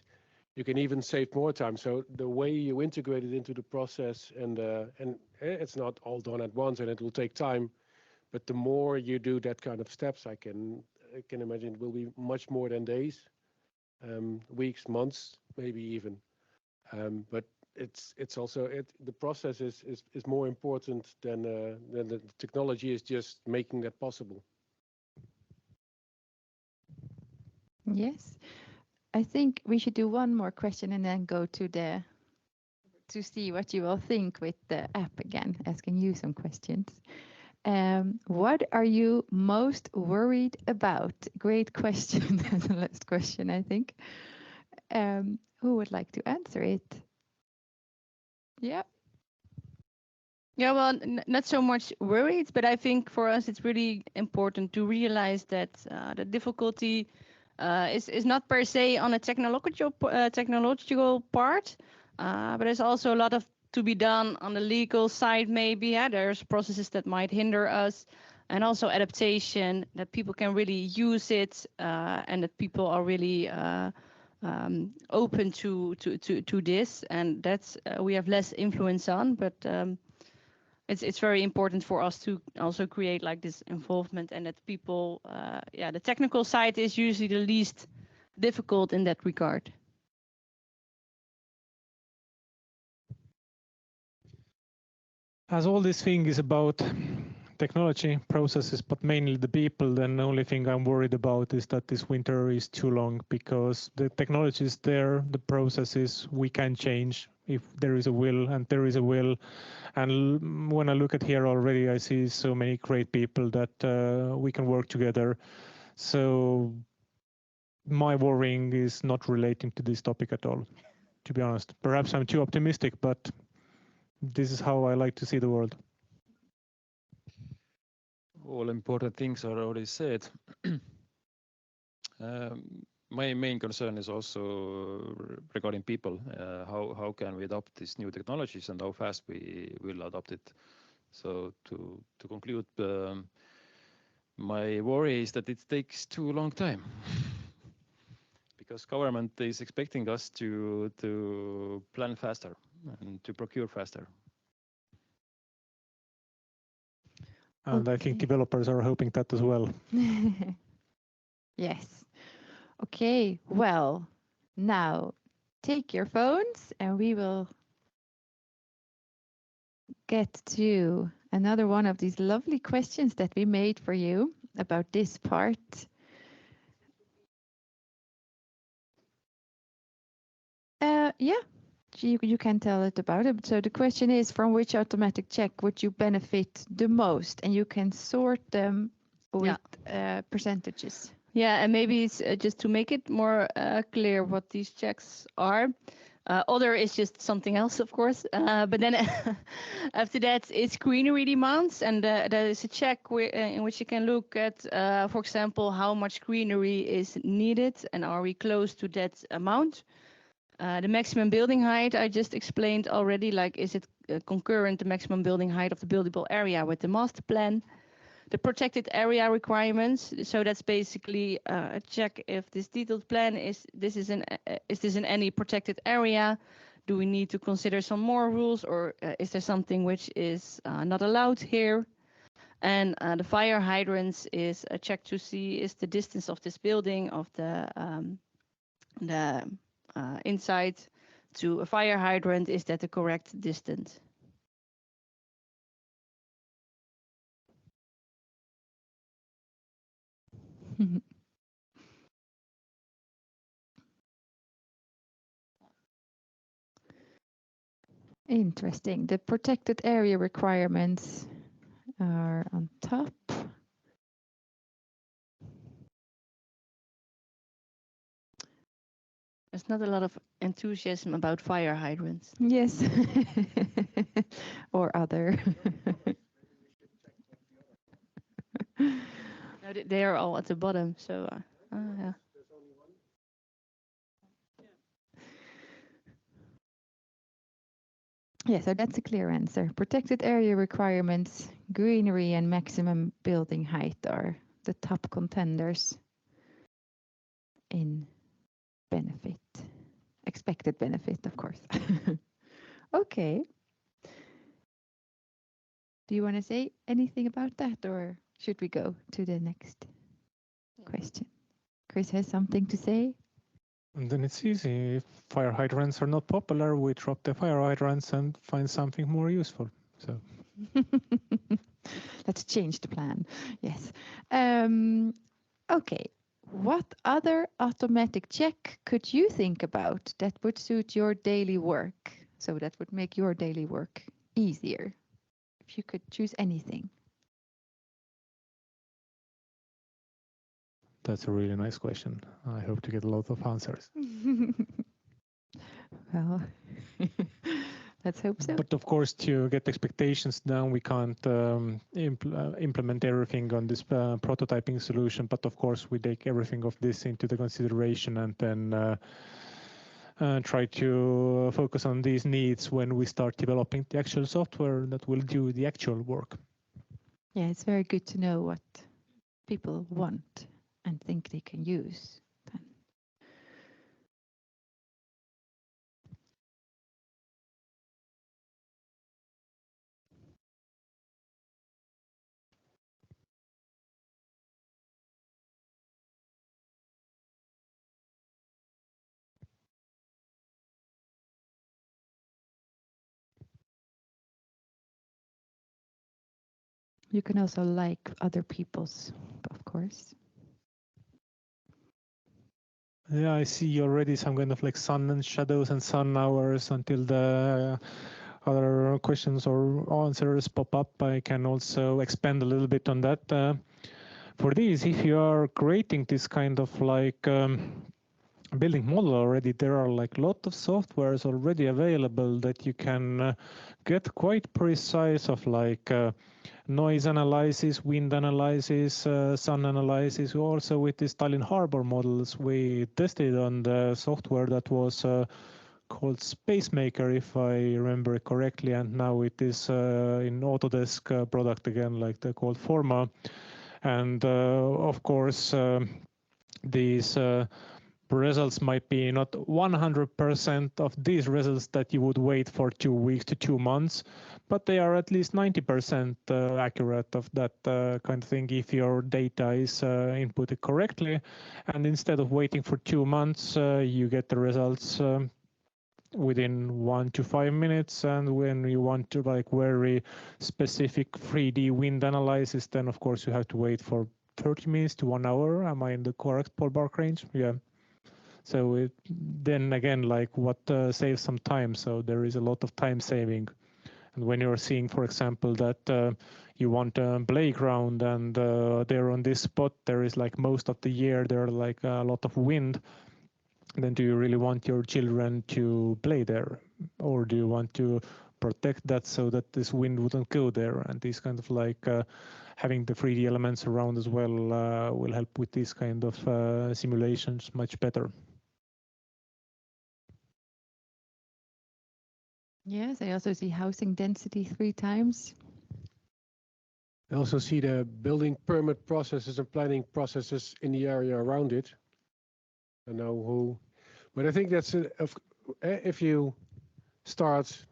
You can even save more time. So the way you integrate it into the process, and it's not all done at once, and it will take time. But the more you do that kind of steps, I can imagine it will be much more than days, weeks, months, maybe even. But it's also the process is more important than the technology is just making that possible. Yes. I think we should do one more question and then go to see what you all think with the app again, asking you some questions. What are you most worried about? Great question. That's the last question, I think. Who would like to answer it? Yeah. Yeah, well, not so much worried, but I think for us it's really important to realize that the difficulty is not per se on a technological part, but there's also a lot to be done on the legal side. Maybe there's processes that might hinder us, and also adaptation, that people can really use it, and that people are really open to this, and that's we have less influence on, but it's very important for us to also create this involvement, and that people, the technical side is usually the least difficult in that regard. As all this thing is about technology, processes, but mainly the people, then the only thing I'm worried about is that this winter is too long, because the technology is there, the processes we can change if there is a will, and there is a will. And when I look at here already, I see so many great people that we can work together. So my worrying is not relating to this topic at all, to be honest. Perhaps I'm too optimistic, but this is how I like to see the world. All important things are already said. My main concern is also regarding people. How can we adopt these new technologies, and how fast we will adopt it? So to conclude, my worry is that it takes too long time, because government is expecting us to plan faster and to procure faster. And I think developers are hoping that as well. Yes. Okay, well, now take your phones and we will get to another one of these lovely questions that we made for you about this part. Yeah, you can tell it about it. So the question is, from which automatic check would you benefit the most? And you can sort them with percentages. Yeah, and maybe it's just to make it more clear what these checks are. Other is just something else, of course. But then after that, it's greenery demands, and that is a check in which you can look at, for example, how much greenery is needed, and are we close to that amount? The maximum building height I just explained already, like is it concurrent, the maximum building height of the buildable area with the master plan? The protected area requirements, so that's basically a check if this detailed plan is this in any protected area? Do we need to consider some more rules, or is there something which is not allowed here? And the fire hydrants is a check to see is the distance of this building of the inside to a fire hydrant, is that the correct distance? Interesting. The protected area requirements are on top. There's not a lot of enthusiasm about fire hydrants. Yes. Or other. No, they are all at the bottom, so yeah. Yeah, so that's a clear answer. Protected area requirements, greenery, and maximum building height are the top contenders in benefit, expected benefit, of course. Okay. Do you want to say anything about that, or should we go to the next question? Chris has something to say? And then it's easy. If fire hydrants are not popular, we drop the fire hydrants and find something more useful. So Let's change the plan. Yes. Okay. What other automatic check could you think about that would suit your daily work? So that would make your daily work easier. If you could choose anything. that's a really nice question. I hope to get a lot of answers. Well, let's hope so. But of course, to get expectations down, we can't implement everything on this prototyping solution. But of course, we take everything of this into the consideration and then try to focus on these needs when we start developing the actual software that will do the actual work. Yeah, it's very good to know what people want and think they can use. Then. You can also like other people's, of course. Yeah, I see already some kind of like sun and shadows and sun hours until the other questions or answers pop up. I can also expand a little bit on that. For these, if you are creating this kind of like building model already, there are like a lot of softwares already available that you can get quite precise of like noise analysis, wind analysis, sun analysis. Also with these Tallinn Harbor models, we tested on the software that was called SpaceMaker, if I remember it correctly, and now it is in Autodesk product again, like they're called Forma. And of course, these results might be not 100% of these results that you would wait for 2 weeks to 2 months, but they are at least 90% accurate of that kind of thing if your data is inputted correctly. And instead of waiting for 2 months, you get the results within 1 to 5 minutes, and when you want to like very specific 3D wind analysis, then of course you have to wait for 30 minutes to 1 hour. Am I in the correct ballpark range? Yeah. So then again, like what saves some time. So there is a lot of time saving. And when you're seeing, for example, that you want a playground and there on this spot, there is like most of the year, there are like a lot of wind, then do you really want your children to play there? Or do you want to protect that so that this wind wouldn't go there? And these kind of like having the 3D elements around as well will help with these kind of simulations much better. Yes, I also see housing density 3 times. I also see the building permit processes and planning processes in the area around it. I know who, but I think that's if you start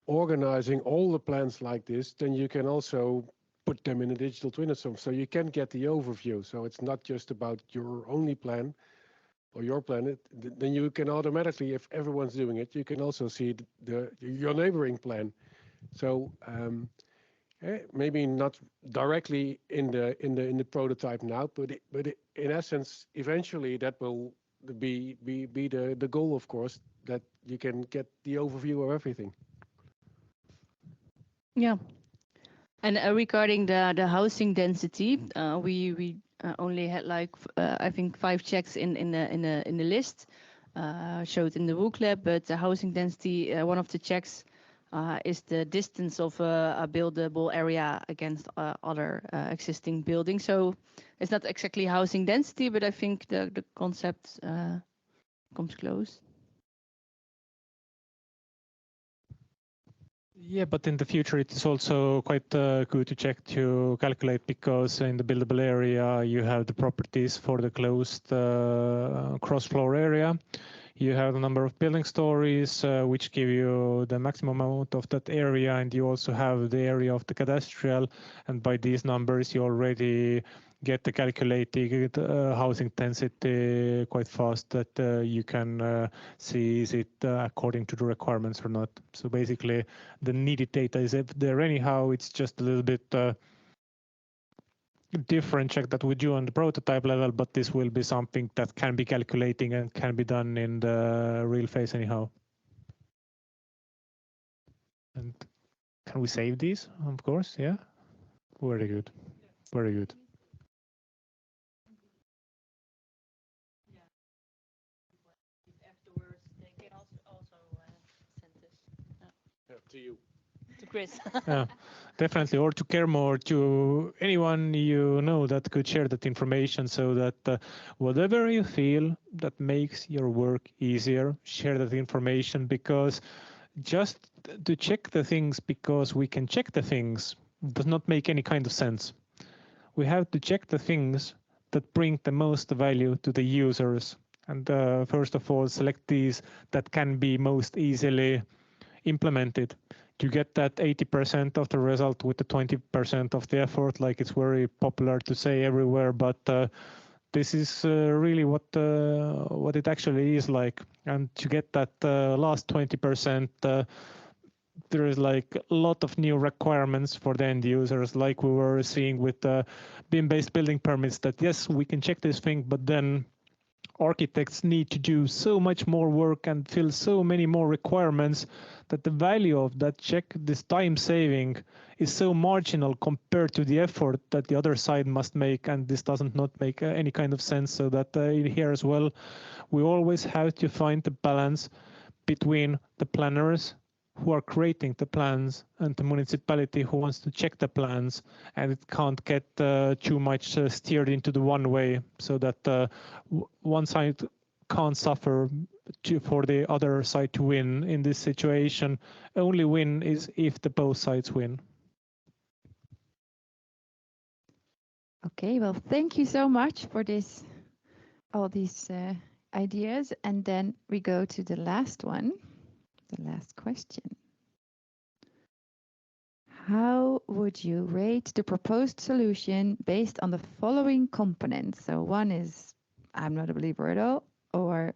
organizing all the plans like this, then you can also put them in a digital twin or something, so you can get the overview. So it's not just about your only plan or your plan. Then you can automatically, if everyone's doing it, you can also see your neighboring plan. So maybe not directly in the prototype now, but in essence, eventually that will be the goal, of course, that you can get the overview of everything. Yeah. And regarding the housing density, we only had like I think 5 checks in the list showed in the booklet, but the housing density, one of the checks is the distance of a buildable area against other existing buildings. So it's not exactly housing density, but I think the concept comes close. Yeah, but in the future it is also quite good to check to calculate, because in the buildable area you have the properties for the closed cross-floor area. You have the number of building stories, which give you the maximum amount of that area, and you also have the area of the cadastral, and by these numbers you already get the calculated housing density quite fast, that you can see is it according to the requirements or not. So basically the needed data is there anyhow, it's just a little bit different check that we do on the prototype level, but this will be something that can be calculating and can be done in the real phase anyhow. And can we save these? Of course, yeah. Very good, very good. Afterwards, they can also send this To you. to Chris. Yeah, definitely, or to Kermo, or to anyone you know that could share that information, so that whatever you feel that makes your work easier, share that information, because just to check the things because we can check the things does not make any kind of sense. We have to check the things that bring the most value to the users, and first of all select these that can be most easily implemented. To get that 80% of the result with the 20% of the effort, like it's very popular to say everywhere, but this is really what it actually is like. And to get that last 20%, there is like a lot of new requirements for the end users, like we were seeing with BIM-based building permits, that yes, we can check this thing, but then architects need to do so much more work and fill so many more requirements that the value of that check, this time saving, is so marginal compared to the effort that the other side must make, and this doesn't not make any kind of sense. So that here as well, we always have to find the balance between the planners who are creating the plans and the municipality who wants to check the plans, and it can't get too much steered into the one way, so that one side can't suffer for the other side to win in this situation. Only win is if the both sides win. Okay, well, thank you so much for this, all these ideas. And then we go to the last one, the last question. How would you rate the proposed solution based on the following components? So one is, I'm not a believer at all, or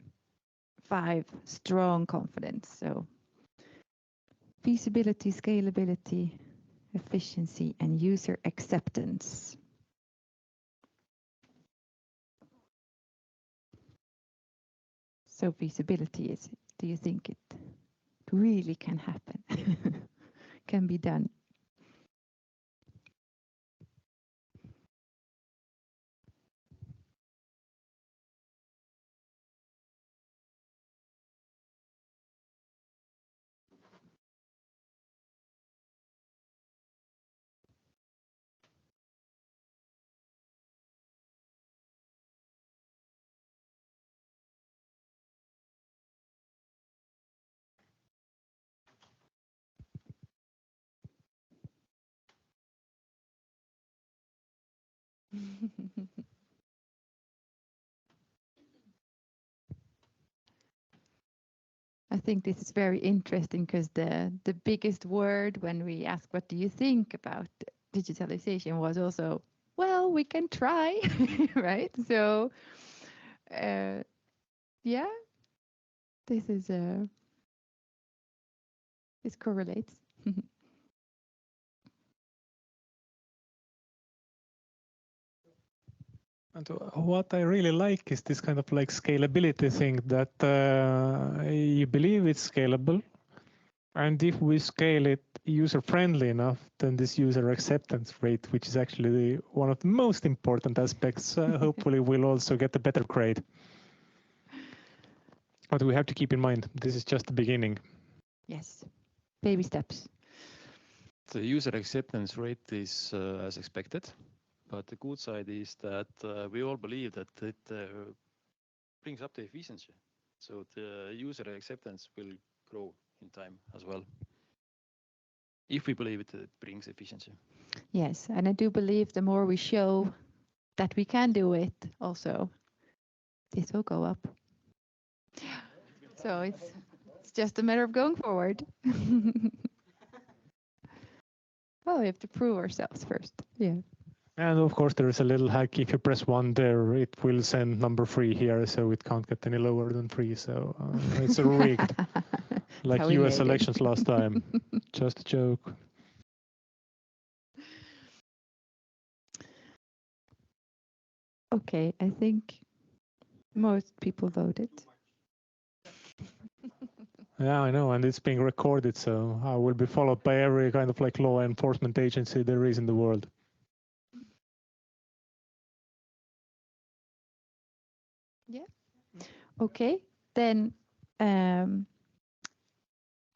5 strong confidence. So feasibility, scalability, efficiency, and user acceptance. So feasibility is, do you think it really can happen? Can be done? I think this is very interesting because the biggest word when we ask what do you think about digitalization was also, well, we can try, right? So yeah, this is this correlates. And what I really like is this kind of like scalability thing that you believe it's scalable. And if we scale it user-friendly enough, then this user acceptance rate, which is actually one of the most important aspects, hopefully will also get a better grade. But we have to keep in mind, this is just the beginning. Yes, baby steps. The user acceptance rate is as expected. But the good side is that we all believe that it brings up the efficiency. So the user acceptance will grow in time as well. If we believe it brings efficiency. Yes, and I do believe the more we show that we can do it also, this will go up. So it's just a matter of going forward. Well, we have to prove ourselves first. Yeah. And of course, there is a little hack. If you press 1 there, it will send number 3 here, so it can't get any lower than 3. So it's rigged, like US elections last time. Just a joke. Okay, I think most people voted. Yeah, I know, and it's being recorded, so I will be followed by every kind of like law enforcement agency there is in the world. Yeah. Okay, then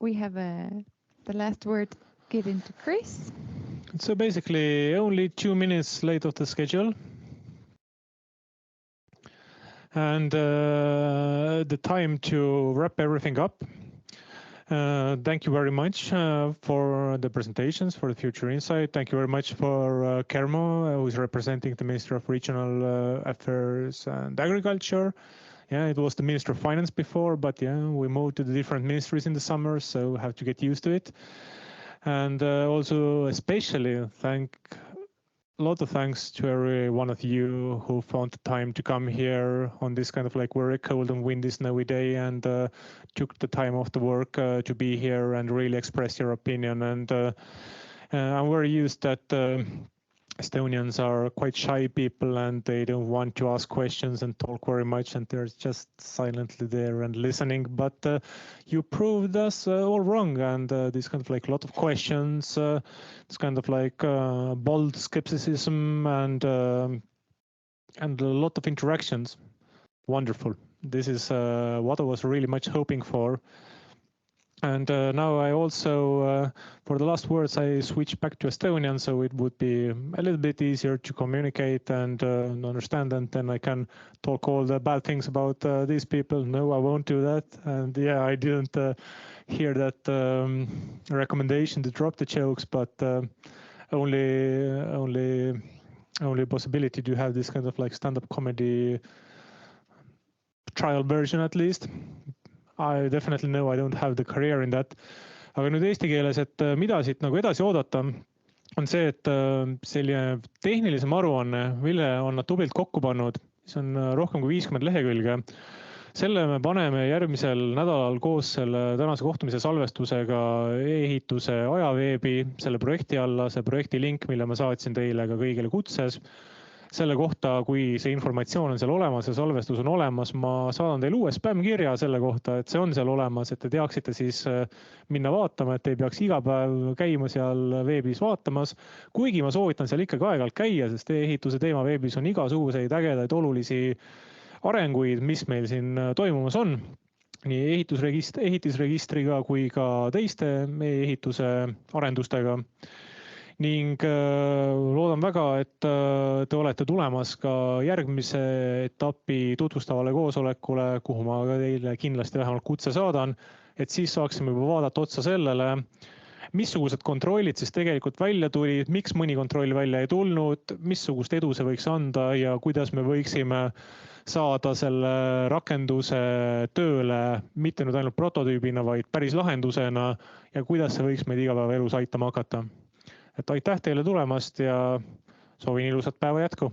we have the last word given to Chris. So basically, only 2 minutes late of the schedule. And the time to wrap everything up. Thank you very much for the presentations, for the future insight. Thank you very much for Kermo, who is representing the Ministry of Regional Affairs and Agriculture. Yeah, it was the Minister of Finance before, but yeah, we moved to the different ministries in the summer, so have to get used to it. And also especially a lot of thanks to every one of you who found the time to come here on this kind of like very cold and windy, snowy day and took the time off the work to be here and really express your opinion. And I'm very used that Estonians are quite shy people and they don't want to ask questions and talk very much, and they're just silently there and listening. But you proved us all wrong, and this kind of like a lot of questions, it's kind of like bold skepticism and a lot of interactions. Wonderful. This is what I was really much hoping for. And now I also, for the last words, I switch back to Estonian, so it would be a little bit easier to communicate and understand, and then I can talk all the bad things about these people. No, I won't do that. And yeah, I didn't hear that recommendation to drop the jokes, but only possibility to have this kind of like stand-up comedy trial version at least. I definitely know I don't have the career in that. Aga nüüd eesti keeles, et mida siit nagu edasi oodata, on see, et selline tehnilisem aruanne, mille on nad tublilt kokku pannud, see on rohkem kui 50 lehekülge. Selle me paneme järgmisel nädalal koos selle tänase kohtumise salvestusega e-ehituse ajaveebi selle projekti alla, see projekti link, mille ma saatsin teile ka kõigile kutses. Selle kohta, kui see informatsioon on seal olemas ja salvestus on olemas, ma saadan teile uue spämmkirja selle kohta, et see on seal olemas, et te teaksite siis minna vaatama, et ei peaks iga päev käima seal veebis vaatamas. Kuigi ma soovitan seal ikkagi aeg-ajalt käia, sest e-ehituse teema veebis on igasuguseid ägedaid olulisi arenguid, mis meil siin toimumas on, nii ehitisregistriga kui ka teiste e-ehituse arendustega. Ning loodan väga, et te olete tulemas ka järgmise etapi tutvustavale koosolekule, kuhu ma teile kindlasti vähemalt kutse saadan, et siis saaksime juba vaadata otsa sellele, missugused kontrollid siis tegelikult välja tulid, miks mõni kontroll välja ei tulnud, missugust edu see võiks anda ja kuidas me võiksime saada selle rakenduse tööle mitte nüüd ainult prototüübina, vaid päris lahendusena ja kuidas see võiks meid igapäevaelus aitama hakata. Et aitäh teile tulemast ja soovin ilusat päeva jätku!